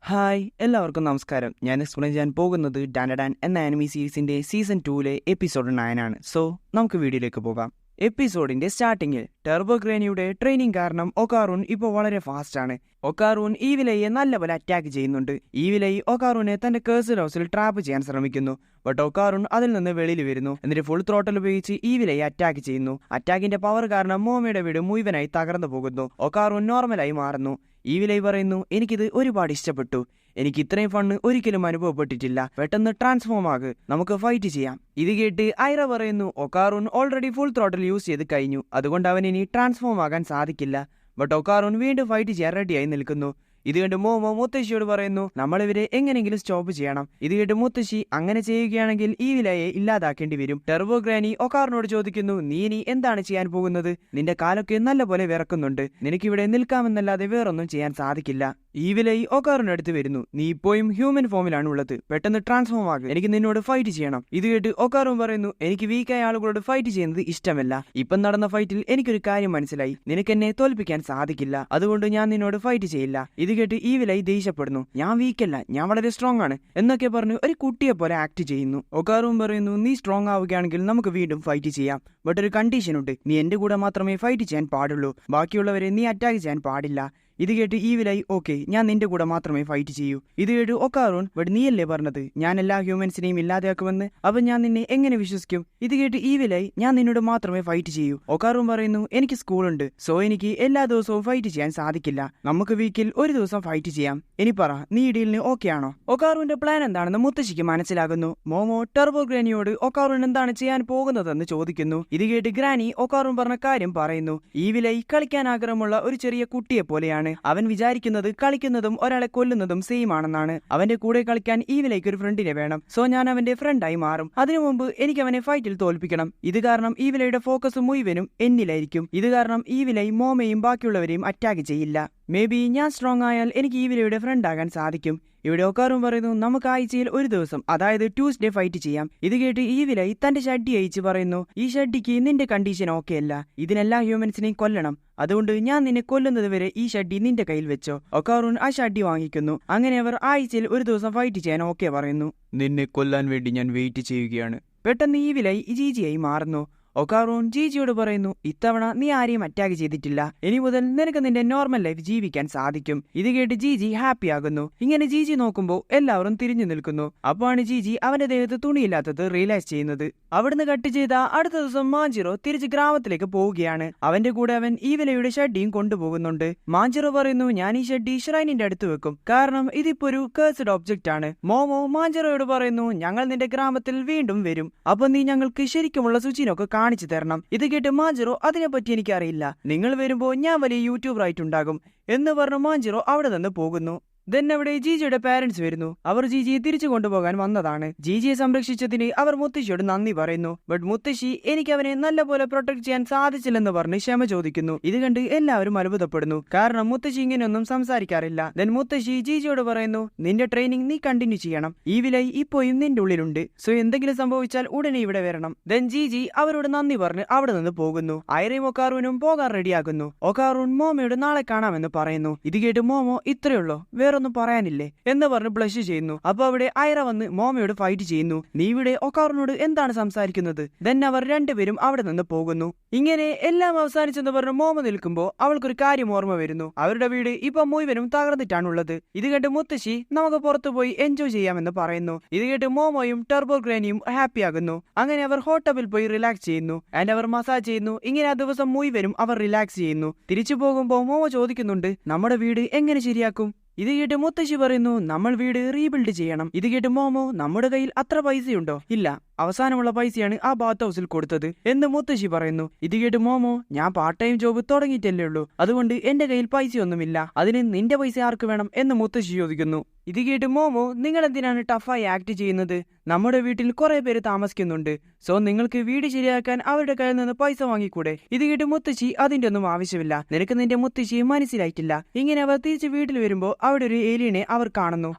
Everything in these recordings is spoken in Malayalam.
ഹായ് എല്ലാവർക്കും നമസ്കാരം. ഞാൻ എക്സ്പ്ലെയിൻ ചെയ്യാൻ പോകുന്നത് ഡാൻഡാൻ എന്ന ആനിമി സീരീസിന്റെ സീസൺ 2 എപ്പിസോഡ് 9 ആണ്. സോ നമുക്ക് വീഡിയോയിലേക്ക് പോകാം. എപ്പിസോഡിന്റെ സ്റ്റാർട്ടിങ്ങിൽ ടെർബോ ഗ്രേനിയുടെ ട്രെയിനിങ് കാരണം ഒക്കാറൂൺ ഇപ്പോൾ വളരെ ഫാസ്റ്റ് ആണ്. ഒക്കാറൂൺ ഈവിലയെ നല്ലപോലെ അറ്റാക്ക് ചെയ്യുന്നുണ്ട്. ഈവിലൈ ഒക്കാറൂനെ തന്റെ കേഴ്സൽ ഹൗസിൽ ട്രാപ്പ് ചെയ്യാൻ ശ്രമിക്കുന്നു. ബട്ട് ഒക്കാറൂൺ അതിൽ നിന്ന് വെളിയിൽ വരുന്നു. എന്നിട്ട് ഫുൾ ത്രോട്ടൽ ഉപയോഗിച്ച് ഈവിലയെ അറ്റാക്ക് ചെയ്യുന്നു. അറ്റാക്കിന്റെ പവർ കാരണം മോമയുടെ വീട് മുഴുവനായി തകർന്നു പോകുന്നു. ഒക്കാറൂൺ നോർമലായി മാറുന്നു. ഈവിലൈ പറയുന്നു, എനിക്കിത് ഒരുപാട് ഇഷ്ടപ്പെട്ടു. എനിക്ക് ഇത്രയും ഫണ്ണ് ഒരിക്കലും അനുഭവപ്പെട്ടിട്ടില്ല. പെട്ടെന്ന് ട്രാൻസ്ഫോം ആക്, നമുക്ക് ഫൈറ്റ് ചെയ്യാം. ഇത് കേട്ട് ഐറ പറയുന്നു, ഒക്കാറൂൺ ഓൾറെഡി ഫുൾ ത്രോട്ടൽ യൂസ് ചെയ്ത് കഴിഞ്ഞു, അതുകൊണ്ട് അവൻ ഇനി ട്രാൻസ്ഫോം ആകാൻ സാധിക്കില്ല. ബട്ട് ഒക്കാറൂൺ വീണ്ടും ഫൈറ്റ് ചെയ്യാൻ റെഡിയായി നിൽക്കുന്നു. ഇത് കണ്ട് മോമോ മുത്തശ്ശിയോട് പറയുന്നു, നമ്മളിവരെ എങ്ങനെയെങ്കിലും സ്റ്റോപ്പ് ചെയ്യണം. ഇത് കേട്ട് മുത്തശ്ശി, അങ്ങനെ ചെയ്യുകയാണെങ്കിൽ ഈ വിലയെ ഇല്ലാതാക്കേണ്ടി വരും. ടെർബോ ഗ്രാനി ഒക്കാറിനോട് ചോദിക്കുന്നു, നീ ഇനി എന്താണ് ചെയ്യാൻ പോകുന്നത്? നിന്റെ കാലൊക്കെ നല്ലപോലെ വിറക്കുന്നുണ്ട്, നിനക്കിവിടെ നിൽക്കാമെന്നല്ലാതെ വേറൊന്നും ചെയ്യാൻ സാധിക്കില്ല. ഈ വിലൈ ഒക്കാറിനടുത്ത് വരുന്നു, നീ ഇപ്പോഴും ഹ്യൂമൻ ഫോമിലാണ് ഉള്ളത്, പെട്ടെന്ന് ട്രാൻസ്ഫോം ആകും, എനിക്ക് നിന്നോട് ഫൈറ്റ് ചെയ്യണം. ഇത് കേട്ട് ഒക്കാറും പറയുന്നു, എനിക്ക് വീക്കായ ആളുകളോട് ഫൈറ്റ് ചെയ്യുന്നത് ഇഷ്ടമല്ല. ഇപ്പം നടന്ന ഫൈറ്റിൽ എനിക്കൊരു കാര്യം മനസ്സിലായി, നിനക്കെന്നെ തോൽപ്പിക്കാൻ സാധിക്കില്ല, അതുകൊണ്ട് ഞാൻ നിന്നോട് ഫൈറ്റ് ചെയ്യില്ല. ഇത് കേട്ട് ഈ വിലൈ ദേഷ്യപ്പെടുന്നു, ഞാൻ വീക്കല്ല, ഞാൻ വളരെ സ്ട്രോങ് ആണ് എന്നൊക്കെ പറഞ്ഞു ഒരു കുട്ടിയെ പോലെ ആക്ട് ചെയ്യുന്നു. ഒക്കാറും പറയുന്നു, നീ സ്ട്രോങ് ആവുകയാണെങ്കിൽ നമുക്ക് വീണ്ടും ഫൈറ്റ് ചെയ്യാം. ബട്ട് ഒരു കണ്ടീഷൻ ഉണ്ട്, നീ എന്റെ കൂടെ മാത്രമേ ഫൈറ്റ് ചെയ്യാൻ പാടുള്ളൂ, ബാക്കിയുള്ളവരെ നീ അറ്റാക്ക് ചെയ്യാൻ പാടില്ല. ഇത് കേട്ട് ഈ വിലൈ, ഓക്കെ, ഞാൻ നിന്റെ കൂടെ മാത്രമേ ഫൈറ്റ് ചെയ്യൂ. ഇത് കേട്ട് ഒക്കാറൂൺ, ബട്ട് നീയല്ലേ പറഞ്ഞത് ഞാൻ എല്ലാ ഹ്യൂമൻസിനെയും ഇല്ലാതെയാക്കുമെന്ന്, അപ്പൊ ഞാൻ നിന്നെ എങ്ങനെ വിശ്വസിക്കും? ഇത് കേട്ട് ഈ വിലൈ, ഞാൻ നിന്നോട് മാത്രമേ ഫൈറ്റ് ചെയ്യൂ. ഒക്കാറൂൺ പറയുന്നു, എനിക്ക് സ്കൂളുണ്ട്, സോ എനിക്ക് എല്ലാ ദിവസവും ഫൈറ്റ് ചെയ്യാൻ സാധിക്കില്ല, നമുക്ക് വീക്കിൽ ഒരു ദിവസം ഫൈറ്റ് ചെയ്യാം. ഇനി പറ, നീ ഈ ഡീലിന് ഓക്കെ ആണോ? ഒക്കാറൂന്റെ പ്ലാൻ എന്താണെന്ന് മുത്തശ്ശിക്ക് മനസ്സിലാകുന്നു. മോമോ ടെർബോ ഗ്രാനിയോട് ഒക്കാറൂൺ എന്താണ് ചെയ്യാൻ പോകുന്നതെന്ന് ചോദിക്കുന്നു. ഇത് കേട്ട് ഗ്രാനി ഒക്കാറൂൺ പറഞ്ഞ കാര്യം പറയുന്നു. ഈ വിലൈ കളിക്കാൻ ആഗ്രഹമുള്ള ഒരു ചെറിയ കുട്ടിയെ പോലെയാണ്. അവൻ വിചാരിക്കുന്നത് കളിക്കുന്നതും ഒരാളെ കൊല്ലുന്നതും സെയിം ആണെന്നാണ്. അവന്റെ കൂടെ കളിക്കാൻ ഈ വിലയ്ക്ക് ഒരു ഫ്രണ്ടിനെ വേണം, സോ ഞാൻ അവന്റെ ഫ്രണ്ടായി മാറും. അതിനു മുമ്പ് എനിക്ക് അവനെ ഫൈറ്റിൽ തോൽപ്പിക്കണം. ഇത് കാരണം ഈ വിലയുടെ ഫോക്കസ് മുഴുവനും എന്നിലായിരിക്കും. ഇത് കാരണം ഈ വിലൈ മോമയും ബാക്കിയുള്ളവരെയും അറ്റാക്ക് ചെയ്യില്ല. മേ ബി ഞാൻ സ്ട്രോങ് ആയാൽ എനിക്ക് ഈ വിലയുടെ ഫ്രണ്ട് ആകാൻ സാധിക്കും. ഇവിടെ ഒക്കാറും പറയുന്നു, നമുക്ക് ആഴ്ചയിൽ ഒരു ദിവസം, അതായത് ട്യൂസ്ഡേ ഫൈറ്റ് ചെയ്യാം. ഇത് കേട്ട് ഈ വിലൈ തന്റെ ഷഡ്ഡി അയച്ച് പറയുന്നു, ഈ ഷഡ്ഡിക്ക് നിന്റെ കണ്ടീഷൻ ഓക്കെ അല്ല, ഇതിനെല്ലാ ഹ്യൂമൻസിനെയും കൊല്ലണം, അതുകൊണ്ട് ഞാൻ നിന്നെ കൊല്ലുന്നത് വരെ ഈ ഷഡ്ഡി നിന്റെ കയ്യിൽ വെച്ചോ. ഒക്കാറൂൺ ആ ഷഡ്ഡി വാങ്ങിക്കുന്നു. അങ്ങനെ അവർ ആഴ്ചയിൽ ഒരു ദിവസം ഫൈറ്റ് ചെയ്യാൻ ഓക്കെ പറയുന്നു. നിന്നെ കൊല്ലാൻ വേണ്ടി ഞാൻ വെയിറ്റ് ചെയ്യുകയാണ്. പെട്ടെന്ന് ഈ വിലൈ ജീജിയായി മാറുന്നു. ഒക്കാറൂൺ ജീജിയോട് പറയുന്നു, ഇത്തവണ നീ ആരെയും അറ്റാക്ക് ചെയ്തിട്ടില്ല, ഇനി മുതൽ നിനക്ക് നിന്റെ നോർമൽ ലൈഫ് ജീവിക്കാൻ സാധിക്കും. ഇത് കേട്ട് ജീജി ഹാപ്പി ആകുന്നു. ഇങ്ങനെ ജീജി നോക്കുമ്പോൾ എല്ലാവരും തിരിഞ്ഞു നിൽക്കുന്നു. അപ്പോഴാണ് ജീജി അവന്റെ ദേഹത്ത് തുണിയില്ലാത്തത് റിയലൈസ് ചെയ്യുന്നത്. അവിടുന്ന് കട്ട് ചെയ്ത അടുത്ത ദിവസം മാഞ്ചിറോ തിരിച്ച് ഗ്രാമത്തിലേക്ക് പോവുകയാണ്. അവന്റെ കൂടെ അവൻ ഈ വിലയുടെ ഷഡ്ഡിയും കൊണ്ടുപോകുന്നുണ്ട്. മാഞ്ചിറോ പറയുന്നു, ഞാൻ ഈ ഷഡ്ഡി ഷ്രൈനിന്റെ അടുത്ത് വെക്കും, കാരണം ഇതിപ്പോ ഒരു കേഴ്സ്ഡ് ഒബ്ജക്റ്റ് ആണ്. മോമോ മാഞ്ചിറോയോട് പറയുന്നു, ഞങ്ങൾ നിന്റെ ഗ്രാമത്തിൽ വീണ്ടും വരും, അപ്പൊ നീ ഞങ്ങൾക്ക് ശരിക്കുമുള്ള സുചിനൊക്കെ കാണിച്ചു തരണം. ഇത് കേട്ട് മാഞ്ചിറോ, അതിനെപ്പറ്റി എനിക്കറിയില്ല, നിങ്ങൾ വരുമ്പോ ഞാൻ വലിയ യൂട്യൂബർ ആയിട്ടുണ്ടാകും എന്ന് പറഞ്ഞു മാഞ്ചിറോ അവിടെ നിന്ന് പോകുന്നു. ദെൻ അവിടെ ജീജിയുടെ പാരന്റ്സ് വരുന്നു. അവർ ജീജിയെ തിരിച്ചു കൊണ്ടുപോകാൻ വന്നതാണ്. ജീജിയെ സംരക്ഷിച്ചതിന് അവർ മുത്തശ്ശിയോട് നന്ദി പറയുന്നു. ബട്ട് മുത്തശ്ശി, എനിക്ക് അവനെ നല്ലപോലെ പ്രൊട്ടക്ട് ചെയ്യാൻ സാധിച്ചില്ലെന്ന് പറഞ്ഞ് ക്ഷമ ചോദിക്കുന്നു. ഇത് കണ്ട് എല്ലാവരും അത്ഭുതപ്പെടുന്നു, കാരണം മുത്തശ്ശി ഇങ്ങനെയൊന്നും സംസാരിക്കാറില്ല. ദെൻ മുത്തശ്ശി ജീജിയോട് പറയുന്നു, നിന്റെ ട്രെയിനിങ് നീ കണ്ടിന്യൂ ചെയ്യണം, ഈ വിലൈ ഇപ്പോഴും നിന്റെ ഉള്ളിലുണ്ട്, സോ എന്തെങ്കിലും സംഭവിച്ചാൽ ഉടനെ ഇവിടെ വരണം. ദെൻ ജീജി അവരോട് നന്ദി പറഞ്ഞ് അവിടെ നിന്ന് പോകുന്നു. ഐറയും ഒക്കാറൂനും പോകാൻ റെഡിയാകുന്നു. ഒക്കാറൂൺ മോമയോട് നാളെ കാണാമെന്ന് പറയുന്നു. ഇത് കേട്ട് മോമോ, ഇത്രയുള്ളോ, ഒന്നും പറയാനില്ലേ എന്ന് പറഞ്ഞ് ബ്ലഷ് ചെയ്യുന്നു. അപ്പൊ അവിടെ ഐറ വന്ന് മോമയോട് ഫൈറ്റ് ചെയ്യുന്നു. നീ ഇവിടെ ഒക്കാറിനോട് എന്താണ് സംസാരിക്കുന്നത്? ദെൻ അവർ രണ്ടുപേരും അവിടെ നിന്ന് പോകുന്നു. ഇങ്ങനെ എല്ലാം അവസാനിച്ചെന്ന് പറഞ്ഞ് മോമ നിൽക്കുമ്പോ അവൾക്കൊരു കാര്യം ഓർമ്മ വരുന്നു. അവരുടെ വീട് ഇപ്പൊ മുഴുവനും തകർന്നിട്ടാണുള്ളത്. ഇത് കേട്ട് മുത്തശ്ശി, നമുക്ക് പുറത്തു പോയി എൻജോയ് ചെയ്യാമെന്ന് പറയുന്നു. ഇത് കേട്ട് മോമോയും ടെർബോ ഗ്രാനിയും ഹാപ്പി ആകുന്നു. അങ്ങനെ അവർ ഹോട്ട് ടബിൽ പോയി റിലാക്സ് ചെയ്യുന്നു. ആൻഡ് അവർ മസാജ് ചെയ്യുന്നു. ഇങ്ങനെ ആ ദിവസം മുഴുവനും അവർ റിലാക്സ് ചെയ്യുന്നു. തിരിച്ചു പോകുമ്പോ മോമോ ചോദിക്കുന്നുണ്ട്, നമ്മുടെ വീട് എങ്ങനെ ശരിയാക്കും? ഇത് കേട്ട് മുത്തശ്ശി പറയുന്നു, നമ്മൾ വീട് റീബിൽഡ് ചെയ്യണം. ഇത് കേട്ട് മോമോ, നമ്മുടെ കയ്യിൽ അത്ര പൈസയുണ്ടോ? ഇല്ല, അവസാനമുള്ള പൈസയാണ് ആ ബാത്ത് ഹൗസിൽ കൊടുത്തത് എന്ന് മുത്തശ്ശി പറയുന്നു. ഇത് കേട്ട് മോമോ, ഞാൻ പാർട്ട് ടൈം ജോബ് തുടങ്ങിയിട്ടല്ലേ ഉള്ളൂ, അതുകൊണ്ട് എന്റെ കയ്യിൽ പൈസയൊന്നുമില്ല, അതിന് നിന്റെ പൈസ ആർക്ക് വേണം എന്ന് മുത്തശ്ശി ചോദിക്കുന്നു. ഇത് കേട്ട് മോമോ, നിങ്ങൾ എന്തിനാണ് ടഫായി ആക്ട് ചെയ്യുന്നത്? നമ്മുടെ വീട്ടിൽ കുറെ പേര് താമസിക്കുന്നുണ്ട്, സോ നിങ്ങൾക്ക് വീട് ശരിയാക്കാൻ അവരുടെ കയ്യിൽ നിന്ന് പൈസ വാങ്ങിക്കൂടെ? ഇത് കേട്ട് മുത്തശ്ശി, അതിന്റെ ഒന്നും ആവശ്യമില്ല, നിനക്ക് നിന്റെ മുത്തശ്ശിയെ മനസ്സിലായിട്ടില്ല. ഇങ്ങനെ അവർ തിരിച്ച് വീട്ടിൽ വരുമ്പോ അവിടെ ഒരു ഏലിയനെ അവർ കാണുന്നു.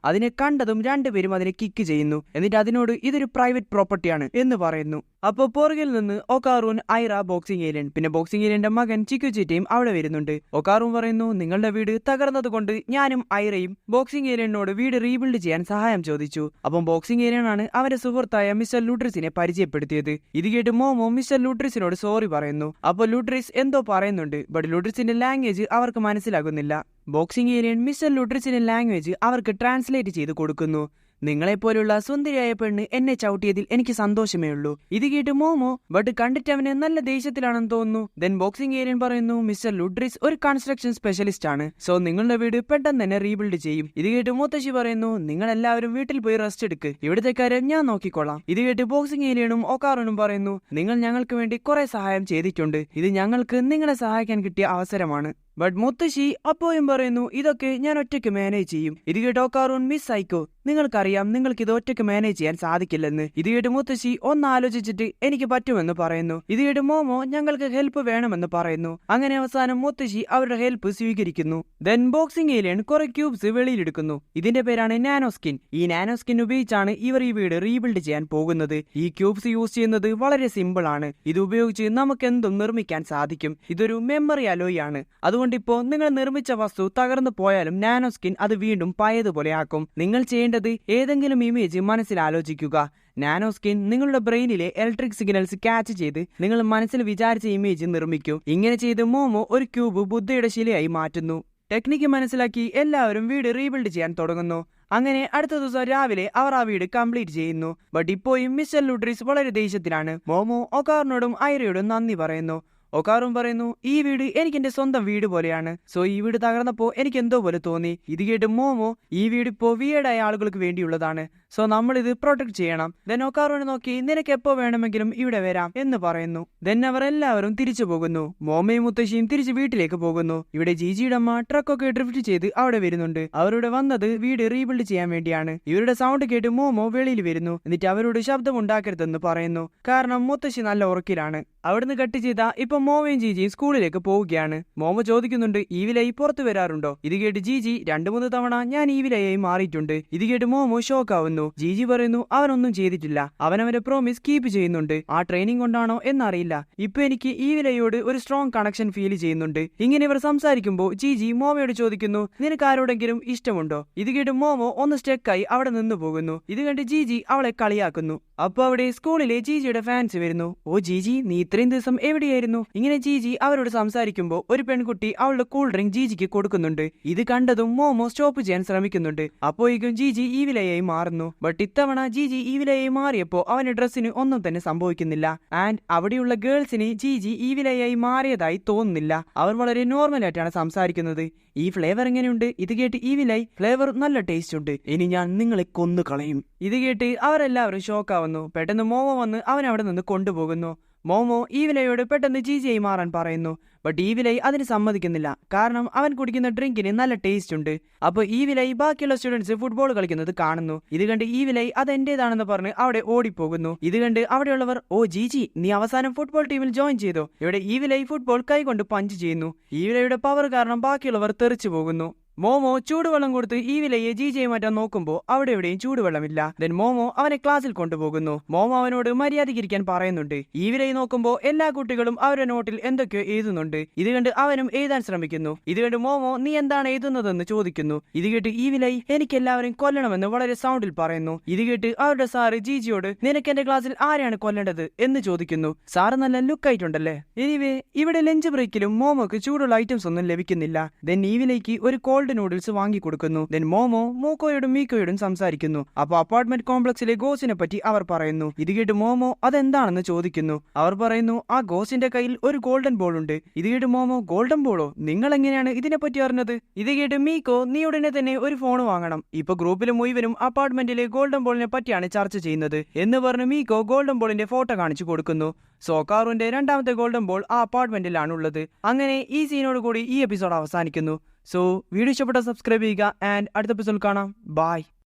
അതിനെ കണ്ടതും രണ്ടുപേരും അതിനെ കിക്ക് ചെയ്യുന്നു. എന്നിട്ട് അതിനോട് ഇതൊരു പ്രൈവറ്റ് പ്രോപ്പർട്ടിയാണ് എന്ന് പറയുന്നു. അപ്പോൾ പുറകിൽ നിന്ന് ഒക്കാറൂൻ, ഐറ, ബോക്സിംഗ് ഏലിയൻ പിന്നെ ബോക്സിംഗ് ഏലിയന്റെ മകൻ ചിക്കുചിറ്റയും അവിടെ വരുന്നുണ്ട്. ഒക്കാറൂൻ പറയുന്നു, നിങ്ങളുടെ വീട് തകർന്നത് കൊണ്ട് ഞാനും ഐറയും ബോക്സിംഗ് ഏലിയനോട് വീട് റീബിൽഡ് ചെയ്യാൻ സഹായം ചോദിച്ചു. അപ്പം ബോക്സിംഗ് ഏലിയനാണ് അവന്റെ സുഹൃത്തായ മിസ്റ്റർ ലൂട്രിസിനെ പരിചയപ്പെടുത്തിയത്. ഇത് കേട്ട് മോമോ മിസ്റ്റർ ലൂട്രിസിനോട് സോറി പറയുന്നു. അപ്പോൾ ലൂട്രിസ് എന്തോ പറയുന്നുണ്ട്, ബട്ട് ലൂട്രിസിന്റെ ലാംഗ്വേജ് അവർക്ക് മനസ്സിലാകുന്നില്ല. ബോക്സിംഗ് ഏലിയൻ മിസ്റ്റർ ലൂട്രിസിന്റെ ലാംഗ്വേജ് അവർക്ക് ട്രാൻസ്ലേറ്റ് ചെയ്ത് കൊടുക്കുന്നു. നിങ്ങളെപ്പോലുള്ള സുന്ദരിയായ പെണ്ണ് എന്നെ ചവിട്ടിയതിൽ എനിക്ക് സന്തോഷമേ ഉള്ളൂ. ഇത് കേട്ട് മോമോ ബട്ട് കണ്ടിട്ട് അവന് നല്ല ദേഷ്യത്തിലാണെന്ന് തോന്നുന്നു. ദെൻ ബോക്സിംഗ് ഏലിയൻ പറയുന്നു, മിസ്റ്റർ ലുഡ്രിസ് ഒരു കൺസ്ട്രക്ഷൻ സ്പെഷ്യലിസ്റ്റ് ആണ്, സോ നിങ്ങളുടെ വീട് പെട്ടെന്ന് തന്നെ റീബിൽഡ് ചെയ്യും. ഇത് കേട്ട് മുത്തശ്ശി പറയുന്നു, നിങ്ങൾ എല്ലാവരും വീട്ടിൽ പോയി റെസ്റ്റ് എടുക്ക്, ഇവിടുത്തെ കാര്യം ഞാൻ നോക്കിക്കൊള്ളാം. ഇത് കേട്ട് ബോക്സിംഗ് ഏലിയനും ഒക്കാറൂനും പറയുന്നു, നിങ്ങൾ ഞങ്ങൾക്ക് വേണ്ടി കുറെ സഹായം ചെയ്തിട്ടുണ്ട്, ഇത് ഞങ്ങൾക്ക് നിങ്ങളെ സഹായിക്കാൻ കിട്ടിയ അവസരമാണ്. ബട്ട് മുത്തശ്ശി അപ്പോഴും പറയുന്നു, ഇതൊക്കെ ഞാൻ ഒറ്റയ്ക്ക് മാനേജ് ചെയ്യും. ഇത് കേട്ട് ഒക്കാറൂൻ, മിസ് സൈക്കോ, നിങ്ങൾക്കറിയാം നിങ്ങൾക്ക് ഇത് ഒറ്റയ്ക്ക് മാനേജ് ചെയ്യാൻ സാധിക്കില്ലെന്ന്. ഇത് കേട്ട് മുത്തശ്ശി ഒന്ന് ആലോചിച്ചിട്ട് എനിക്ക് പറ്റുമെന്ന് പറയുന്നു. ഇത് കേട്ട് മോമോ ഞങ്ങൾക്ക് ഹെൽപ്പ് വേണമെന്ന് പറയുന്നു. അങ്ങനെ അവസാനം മുത്തശ്ശി അവരുടെ ഹെൽപ്പ് സ്വീകരിക്കുന്നു. ദെൻ ബോക്സിംഗ് ഏലിയൻ കുറെ ക്യൂബ്സ് വെളിയിലെടുക്കുന്നു. ഇതിന്റെ പേരാണ് നാനോ സ്കിൻ. ഈ നാനോ സ്കിൻ ഉപയോഗിച്ചാണ് ഇവർ ഈ വീട് റീബിൽഡ് ചെയ്യാൻ പോകുന്നത്. ഈ ക്യൂബ്സ് യൂസ് ചെയ്യുന്നത് വളരെ സിമ്പിൾ ആണ്. ഇത് ഉപയോഗിച്ച് നമുക്ക് എന്തും നിർമ്മിക്കാൻ സാധിക്കും. ഇതൊരു മെമ്മറി അലോയ് ആണ്. അതുകൊണ്ട് ഇപ്പോ നിങ്ങൾ നിർമ്മിച്ച വസ്തു തകർന്നു പോയാലും നാനോ സ്കിൻ അത് വീണ്ടും പഴയതുപോലെ ആക്കും. നിങ്ങൾ ചെയ്യേണ്ടത് ഏതെങ്കിലും ഇമേജ് മനസ്സിൽ ആലോചിക്കുക. നാനോ സ്കിൻ നിങ്ങളുടെ ബ്രെയിനിലെ ഇലക്ട്രിക് സിഗ്നൽസ് ക്യാച്ച് ചെയ്ത് നിങ്ങൾ മനസ്സിൽ വിചാരിച്ച ഇമേജ് നിർമ്മിക്കും. ഇങ്ങനെ ചെയ്ത് മോമോ ഒരു ക്യൂബ് ബുദ്ധയുടെ ശിലയായി മാറ്റുന്നു. ടെക്നിക്ക് മനസ്സിലാക്കി എല്ലാവരും വീട് റീബിൽഡ് ചെയ്യാൻ തുടങ്ങുന്നു. അങ്ങനെ അടുത്ത ദിവസം രാവിലെ അവർ ആ വീട് കംപ്ലീറ്റ് ചെയ്യുന്നു. ബട്ട് ഇപ്പോഴും മിസ്റ്റർ ലൂട്രിസ് വളരെ ദേഷ്യത്തിലാണ്. മോമോ ഒക്കാറിനോടും ഐറയോടും നന്ദി പറയുന്നു. ഒക്കാറും പറയുന്നു, ഈ വീട് എനിക്ക് എന്റെ സ്വന്തം വീട് പോലെയാണ്, സോ ഈ വീട് തകർന്നപ്പോ എനിക്ക് എന്തോ പോലെ തോന്നി. ഇത് കേട്ട് മോമോ, ഈ വീട് ഇപ്പോ വിയേർഡായ ആളുകൾക്ക് വേണ്ടിയുള്ളതാണ്, സോ നമ്മൾ ഇത് പ്രൊട്ടക്ട് ചെയ്യണം. ദെൻ ഒക്കാറുവിനെ നോക്കി, നിനക്ക് എപ്പോ വേണമെങ്കിലും ഇവിടെ വരാം എന്ന് പറയുന്നു. ദെൻ അവർ എല്ലാവരും തിരിച്ചു പോകുന്നു. മോമയും മുത്തശ്ശിയും തിരിച്ച് വീട്ടിലേക്ക് പോകുന്നു. ഇവിടെ ജിജിയുടെ അമ്മ ട്രക്കൊക്കെ ഡ്രിഫ്റ്റ് ചെയ്ത് അവിടെ വരുന്നുണ്ട്. അവരുടെ വന്നത് വീട് റീബിൽഡ് ചെയ്യാൻ വേണ്ടിയാണ്. ഇവരുടെ സൗണ്ട് കേട്ട് മോമോ വെളിയിൽ വരുന്നു. എന്നിട്ട് അവരോട് ശബ്ദം ഉണ്ടാക്കരുതെന്ന് പറയുന്നു, കാരണം മുത്തശ്ശി നല്ല ഉറക്കിലാണ്. അവിടുന്ന് കട്ട് ചെയ്ത ഇപ്പൊ മോമയും ജിജിയും സ്കൂളിലേക്ക് പോവുകയാണ്. മോമോ ചോദിക്കുന്നുണ്ട്, ഈവിലായി പുറത്തു വരാറുണ്ടോ? ഇത് കേട്ട് ജിജി, 2-3 തവണ ഞാൻ ഈവിലായി മാറിയിട്ടുണ്ട്. ഇത് കേട്ട് മോമോ ഷോക്ക് ആവുന്നു. ജിജി പറയുന്നു, അവനൊന്നും ചെയ്തിട്ടില്ല, അവനവന്റെ പ്രോമിസ് കീപ്പ് ചെയ്യുന്നുണ്ട്. ആ ട്രെയിനിങ് കൊണ്ടാണോ എന്നറിയില്ല, ഇപ്പൊ എനിക്ക് ഈവിലയോട് ഒരു സ്ട്രോങ് കണക്ഷൻ ഫീൽ ചെയ്യുന്നുണ്ട്. ഇങ്ങനെ ഇവർ സംസാരിക്കുമ്പോൾ ജിജി മോമയോട് ചോദിക്കുന്നു, നിനക്ക് ആരോടെങ്കിലും ഇഷ്ടമുണ്ടോ? ഇത് കേട്ട് മോമോ ഒന്ന് സ്റ്റെക്കായി അവിടെ നിന്ന് പോകുന്നു. ഇത് കണ്ട് ജിജി അവളെ കളിയാക്കുന്നു. അപ്പൊ അവിടെ സ്കൂളിലെ ജിജിയുടെ ഫാൻസ് വരുന്നു. ഓ ജിജി, നീ ഇത്രയും ദിവസം എവിടെയായിരുന്നു? ഇങ്ങനെ ജിജി അവരോട് സംസാരിക്കുമ്പോൾ ഒരു പെൺകുട്ടി അവളുടെ കൂൾ ഡ്രിങ്ക് ജിജിക്ക് കൊടുക്കുന്നുണ്ട്. ഇത് കണ്ടതും മോമോ സ്റ്റോപ്പ് ചെയ്യാൻ ശ്രമിക്കുന്നുണ്ട്. അപ്പോഴേക്കും ജിജി ഈവിലയായി മാറുന്നു. ബട്ട് ഇത്തവണ ജിജി ഈവിലയായി മാറിയപ്പോ അവന്റെ ഡ്രസ്സിന് ഒന്നും തന്നെ സംഭവിക്കുന്നില്ല. ആൻഡ് അവിടെയുള്ള ഗേൾസിന് ജിജി ഈവിലയായി മാറിയതായി തോന്നുന്നില്ല. അവർ വളരെ നോർമലായിട്ടാണ് സംസാരിക്കുന്നത്. ഈ ഫ്ലേവർ എങ്ങനെയുണ്ട്? ഇത് കേട്ട് ഈവിലായി, ഫ്ലേവർ നല്ല ടേസ്റ്റ് ഉണ്ട്, ഇനി ഞാൻ നിങ്ങളെ കൊന്നു കളയും. ഇത് കേട്ട് അവരെല്ലാവരും ഷോക്കാവുന്നു. പെട്ടെന്ന് മോമോ വന്ന് അവൻ അവിടെ നിന്ന് കൊണ്ടുപോകുന്നു. മോമോ ഈവിലയോട് പെട്ടെന്ന് ജിജിയായി മാറാൻ പറയുന്നു. ബട്ട് ഈവിലൈ അതിന് സമ്മതിക്കുന്നില്ല, കാരണം അവൻ കുടിക്കുന്ന ഡ്രിങ്കിന് നല്ല ടേസ്റ്റ് ഉണ്ട്. അപ്പൊ ഈവിലൈ ബാക്കിയുള്ള സ്റ്റുഡൻസ് ഫുട്ബോൾ കളിക്കുന്നത് കാണുന്നു. ഇത് കണ്ട് ഈവിലൈ അത് എന്റേതാണെന്ന് പറഞ്ഞ് അവിടെ ഓടിപ്പോകുന്നു. ഇത് കണ്ട് അവിടെയുള്ളവർ, ഓ ജിജി, നീ അവസാനം ഫുട്ബോൾ ടീമിൽ ജോയിൻ ചെയ്തോ? ഇവിടെ ഈവിലൈ ഫുട്ബോൾ കൈകൊണ്ട് പഞ്ച് ചെയ്യുന്നു. ഈവിലയുടെ പവർ കാരണം ബാക്കിയുള്ളവർ തെറിച്ചു പോകുന്നു. മോമോ ചൂടുവെള്ളം കൊടുത്ത് ഈവിലയെ ജിജിയെ മാറ്റാൻ നോക്കുമ്പോൾ അവിടെ എവിടെയും ചൂടുവെള്ളമില്ല. ദെൻ മോമോ അവനെ ക്ലാസ്സിൽ കൊണ്ടുപോകുന്നു. മോമോ അവനോട് മര്യാദയ്ക്കിരിക്കാൻ പറയുന്നുണ്ട്. ഈവിലയെ നോക്കുമ്പോൾ എല്ലാ കുട്ടികളും അവരുടെ നോട്ടിൽ എന്തൊക്കെയോ എഴുതുന്നുണ്ട്. ഇത് കണ്ട് അവനും എഴുതാൻ ശ്രമിക്കുന്നു. ഇത് കണ്ട് മോമോ, നീ എന്താണ് എഴുതുന്നതെന്ന് ചോദിക്കുന്നു. ഇത് കേട്ട് ഈവിലൈ, എനിക്ക് എല്ലാവരും കൊല്ലണമെന്ന് വളരെ സൗണ്ടിൽ പറയുന്നു. ഇത് കേട്ട് അവരുടെ സാറ് ജിജിയോട്, നിനക്ക് എന്റെ ക്ലാസ്സിൽ ആരെയാണ് കൊല്ലേണ്ടത് എന്ന് ചോദിക്കുന്നു. സാറ് നല്ല ലുക്ക് ആയിട്ടുണ്ടല്ലേ. എനിവേ, ഇവിടെ ലഞ്ച് ബ്രേക്കിലും മോമോക്ക് ചൂടുള്ള ഐറ്റംസ് ഒന്നും ലഭിക്കുന്നില്ല. ദെൻ ഈവിലയ്ക്ക് ഒരു നൂഡിൽസ് വാങ്ങി കൊടുക്കുന്നു. ദെൻ മോമോ മൂക്കോയോടും മീക്കോയോടും സംസാരിക്കുന്നു. അപ്പൊ അപ്പാർട്ട്മെന്റ് കോംപ്ലക്സിലെ ഗോസിനെ പറ്റി അവർ പറയുന്നു. ഇത് കേട്ട് മോമോ അതെന്താണെന്ന് ചോദിക്കുന്നു. അവർ പറയുന്നു, ആ ഗോസിന്റെ കയ്യിൽ ഒരു ഗോൾഡൻ ബോൾ ഉണ്ട്. ഇത് കേട്ട് മോമോ, ഗോൾഡൻ ബോളോ? നിങ്ങൾ എങ്ങനെയാണ് ഇതിനെ പറ്റി അറിഞ്ഞത്? ഇത് കേട്ട് മീക്കോ, നീ ഉടനെ തന്നെ ഒരു ഫോൺ വാങ്ങണം. ഇപ്പൊ ഗ്രൂപ്പിലെ മുഴുവനും അപ്പാർട്ട്മെന്റിലെ ഗോൾഡൻ ബോളിനെ പറ്റിയാണ് ചർച്ച ചെയ്യുന്നത് എന്ന് പറഞ്ഞ് മീക്കോ ഗോൾഡൻ ബോളിന്റെ ഫോട്ടോ കാണിച്ചു കൊടുക്കുന്നു. സോ കാറുവിന്റെ രണ്ടാമത്തെ ഗോൾഡൻ ബോൾ ആ അപ്പാർട്ട്മെന്റിലാണുള്ളത്. അങ്ങനെ ഈ സീനോട് കൂടി ഈ എപ്പിസോഡ് അവസാനിക്കുന്നു. സോ വീഡിയോ ഇഷ്ടപ്പെട്ട സബ്സ്ക്രൈബ് ചെയ്യുക ആൻഡ് അടുത്ത എപ്പിസോഡ് കാണാം. ബൈ.